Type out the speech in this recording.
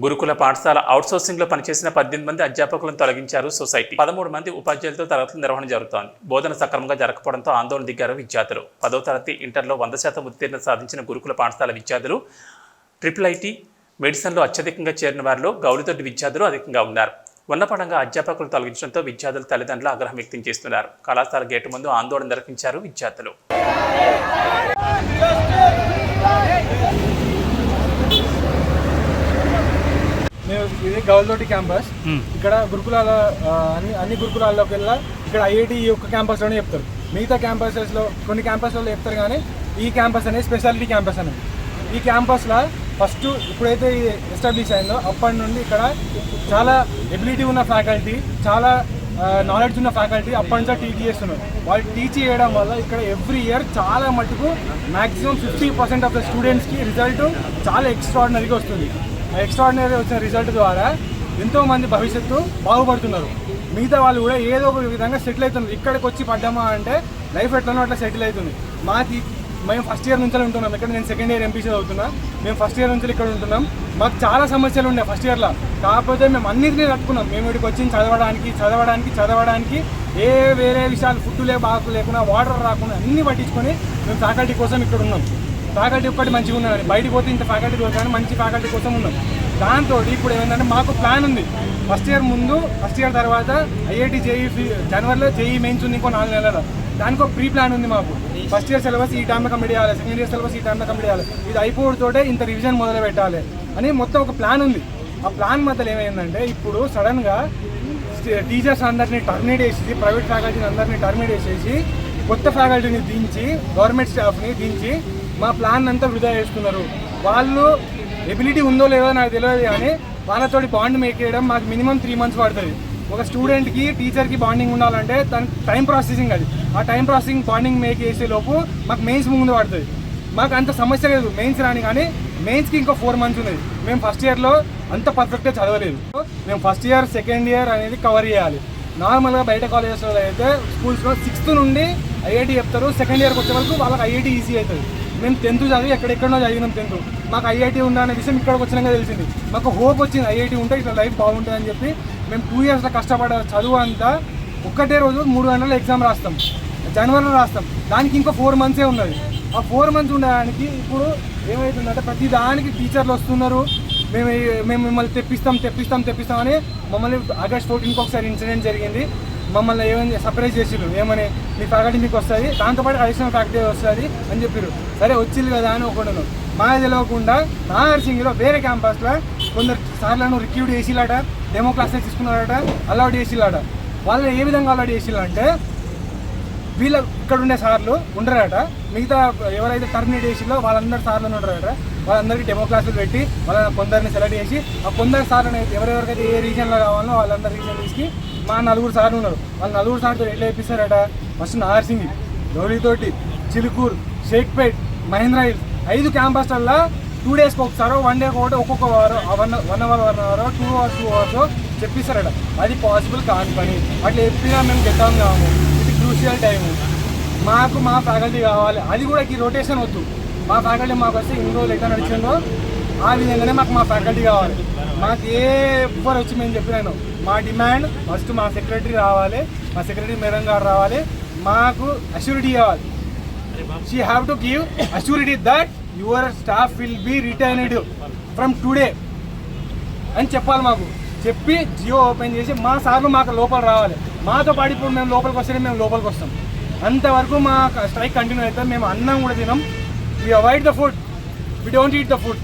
గురుకుల పాఠశాల అవుట్సోర్సింగ్లో పనిచేసిన 18 మంది అధ్యాపకులను తొలగించారు సొసైటీ. 13 మంది ఉపాధ్యాయులతో తరగతుల నిర్వహణ జరుగుతోంది. బోధన సక్రమంగా జరగకపోవడంతో ఆందోళన దిగారు విద్యార్థులు. 10వ తరగతి ఇంటర్లో 100% ఉత్తీర్ణత సాధించిన గురుకుల పాఠశాల విద్యార్థులు IIIT మెడిసిన్లో అత్యధికంగా చేరిన వారిలో గౌలిదొడ్డి విద్యార్థులు అధికంగా ఉన్నారు. ఉన్నపడంగా అధ్యాపకులు తొలగించడంతో విద్యార్థుల తల్లిదండ్రులు ఆగ్రహం వ్యక్తం చేస్తున్నారు. కళాశాల గేటు ముందు ఆందోళన నిర్వహించారు విద్యార్థులు. ఇది గౌలిదొడ్డి క్యాంపస్. ఇక్కడ గురుకులాల అన్ని గురుకులాల్లోకి వెళ్ళా ఇక్కడ IIT ఈ ఒక్క క్యాంపస్లోనే చెప్తారు. మిగతా క్యాంపసెస్లో కొన్ని క్యాంపస్లలో చెప్తారు, కానీ ఈ క్యాంపస్ అనేది స్పెషాలిటీ క్యాంపస్ అనేది. ఈ క్యాంపస్లో ఫస్ట్ ఇప్పుడైతే ఎస్టాబ్లిష్ అయిందో అప్పటి నుండి ఇక్కడ చాలా ఎబిలిటీ ఉన్న ఫ్యాకల్టీ, చాలా నాలెడ్జ్ ఉన్న ఫ్యాకల్టీ అప్పటి నుంచి టీచ్ చేస్తున్నారు. వాళ్ళు టీచ్ చేయడం వల్ల ఇక్కడ ఎవ్రీ ఇయర్ చాలా మటుకు మ్యాక్సిమం 50% ఆఫ్ ద స్టూడెంట్స్కి రిజల్ట్ చాలా ఎక్స్ట్రాడినరీగా వస్తుంది. ఆ ఎక్స్ట్రాడినరీ వచ్చిన రిజల్ట్ ద్వారా ఎంతోమంది భవిష్యత్తు బాగుపడుతున్నారు. మిగతా వాళ్ళు కూడా ఏదో ఒక విధంగా సెటిల్ అవుతున్నారు. ఇక్కడికి వచ్చి పడ్డామా అంటే లైఫ్ ఎట్లనో అట్లా సెటిల్ అవుతుంది. మేము ఫస్ట్ ఇయర్ నుంచి ఉంటున్నాం ఇక్కడ. నేను సెకండ్ ఇయర్ ఎంపీసీ అవుతున్నా. మేము ఫస్ట్ ఇయర్ నుంచి ఇక్కడ ఉంటున్నాం. మాకు చాలా సమస్యలు ఉన్నాయి ఫస్ట్ ఇయర్లో. కాకపోతే మేము అన్నింటినీ తట్టుకున్నాం. మేము ఇక్కడికి వచ్చి చదవడానికి ఏ వేరే విషయాలు ఫుడ్ బాగు లేకుండా, వాటర్ రాకుండా అన్నీ పట్టించుకొని మేము ఫ్యాకల్టీ కోసం ఇక్కడ ఉన్నాం. ఫ్యాకల్టీ ఒక్కటి మంచిగా ఉన్నదని బయటికి పోతే ఇంత ఫ్యాకల్టీ దొరకని మంచి ఫ్యాకల్టీ కోసం ఉన్నాం. దాంతో ఇప్పుడు ఏమైందంటే మాకు ప్లాన్ ఉంది. ఫస్ట్ ఇయర్ తర్వాత IIT జనవరిలో JEE మెయిన్స్ ఉంది, ఇంకో 4 నెలలు. దానికి ఒక ప్రీ ప్లాన్ ఉంది మాకు. ఫస్ట్ ఇయర్ సిలబస్ ఈ టైంలో కంప్లీట్ చేయాలి, సెకండ్ ఇయర్ సిలబస్ ఈ టైంలో కంప్లీట్ చేయాలి, ఇది అయిపోవడంతోటే ఇంత రివిజన్ మొదలు పెట్టాలి అని మొత్తం ఒక ప్లాన్ ఉంది. ఆ ప్లాన్ మధ్యలో ఏమైందంటే ఇప్పుడు సడన్గా టీచర్స్ అందరినీ టర్మినేట్ చేసి, ప్రైవేట్ ఫ్యాకల్టీని అందరినీ టర్మినేట్ చేసేసి కొత్త ఫ్యాకల్టీని దించి, గవర్నమెంట్ స్టాఫ్ని దించి మా ప్లాన్ అంతా వృధా చేస్తున్నారు. వాళ్ళు ఎబిలిటీ ఉందో లేదో నాకు తెలియదు, కానీ వాళ్ళతోటి బాండ్ మేక్ చేయడం మాకు మినిమం 3 months పడుతుంది. ఒక స్టూడెంట్కి టీచర్కి బాండింగ్ ఉండాలంటే దానికి టైం ప్రాసెసింగ్ అది. ఆ టైం ప్రాసెసింగ్ బాండింగ్ మేక్ చేసే లోపు మాకు మెయిన్స్ ముందు పడుతుంది. మాకు అంత సమస్య లేదు మెయిన్స్ రాని, కానీ మెయిన్స్కి ఇంకో 4 months ఉన్నది. మేము ఫస్ట్ ఇయర్లో అంత పర్ఫెక్ట్గా చదవలేదు. మేము ఫస్ట్ ఇయర్ సెకండ్ ఇయర్ అనేది కవర్ చేయాలి. నార్మల్గా బయట కాలేజెస్లో అయితే స్కూల్స్లో 6th నుండి IIT చెప్తారు. సెకండ్ ఇయర్కి వచ్చే వరకు వాళ్ళకి IIT ఈజీ అవుతుంది. మేము 10th చదివి ఎక్కడెక్కడో చదివినాం 10th. మాకు IIT ఉందనే విషయం ఇక్కడికి వచ్చినాక తెలిసింది. మాకు హోప్ వచ్చింది IIT ఉంటే ఇట్లా లైఫ్ బాగుంటుంది అని చెప్పి మేము 2 yearsలో కష్టపడే చదువు అంతా ఒక్కటే రోజు 3 గంటల ఎగ్జామ్ రాస్తాం, జనవరిలో రాస్తాం. దానికి ఇంకో 4 months ఉన్నది. ఆ 4 months ఉండడానికి ఇప్పుడు ఏమవుతుందంటే ప్రతి దానికి టీచర్లు వస్తున్నారు. మేము మిమ్మల్ని తెప్పిస్తాం అని మమ్మల్ని August 14th ఒకసారి ఇన్సిడెంట్ జరిగింది. మమ్మల్ని ఏమైనా సర్ప్రైజ్ చేసిరు, ఏమని మీ ఫ్యాకల్టీ మీకు వస్తుంది, దాంతోపాటు అడిషనల్ ఫ్యాకల్టీ వస్తుంది అని చెప్పారు. సరే వచ్చింది కదా అని ఒకడును. మాకు తెలియకుండా నాగర్సింగిలో వేరే క్యాంపస్లో కొందరు సార్లను రిక్రూట్ చేసిలాట, డెమో క్లాసెస్ తీసుకున్నారట, అలౌట్ చేసిలాట. వాళ్ళని ఏ విధంగా అలౌట్ చేసిలంటే వీళ్ళు ఇక్కడ ఉండే సార్లు ఉండరట, మిగతా ఎవరైతే టర్మినేట్ చేసిలో వాళ్ళందరూ సార్లను ఉండరట. వాళ్ళందరికీ డెమో క్లాసులు పెట్టి వాళ్ళని కొందరిని సెలెక్ట్ చేసి ఆ కొందరు సార్లను ఎవరెవరికైతే ఏ రీజన్లో కావాలో వాళ్ళందరూ రీజన్ తీసుకు మా 4 సార్లు ఉన్నారు. వాళ్ళు 4 సార్లతో ఎట్లా వేపిస్తారట. ఫస్ట్ నాగర్సింగి, గౌలిదొడ్డి, చిలుకూరు, షేక్పేట్, మహేంద్ర హిల్స్ 5 క్యాంపస్లలో 2 daysకి ఒకసారో 1 day ఒకటి ఒక్కొక్క వారం 1 hour 2 hours చెప్పిస్తారట. అది పాసిబుల్ కాని పని. అట్లా ఎప్పుడైనా మేము గెట్టాం కాము. ఇది క్రూషియల్ టైము. మాకు మా ఫ్యాకల్టీ కావాలి. అది కూడా ఈ రొటేషన్ వద్దు. మా ఫ్యాకల్టీ మాకు వస్తే ఇన్ని రోజులు ఎట్లా నడిచిందో ఆ విధంగానే మాకు మా ఫ్యాకల్టీ కావాలి. మాకు ఎవ్వరు వచ్చి మేము చెప్పినాను మా డిమాండ్ ఫస్ట్ మా సెక్రటరీ రావాలి, మా సెక్రటరీ మేడం గారు రావాలి, మాకు అష్యూరిటీ కావాలి. She have to give assurity that your staff will be retained from today అని చెప్పాలి. మాకు చెప్పి జియో ఓపెన్ చేసి మా సార్లు మాకు లోపల రావాలి. మాతో పాటు ఇప్పుడు మేము లోపలికి వస్తేనే మేము లోపలికి వస్తాం. అంతవరకు మా స్ట్రైక్ కంటిన్యూ అవుతుంది. మేము అన్నం కూడా తినాం. We avoid the food. We don't eat the food.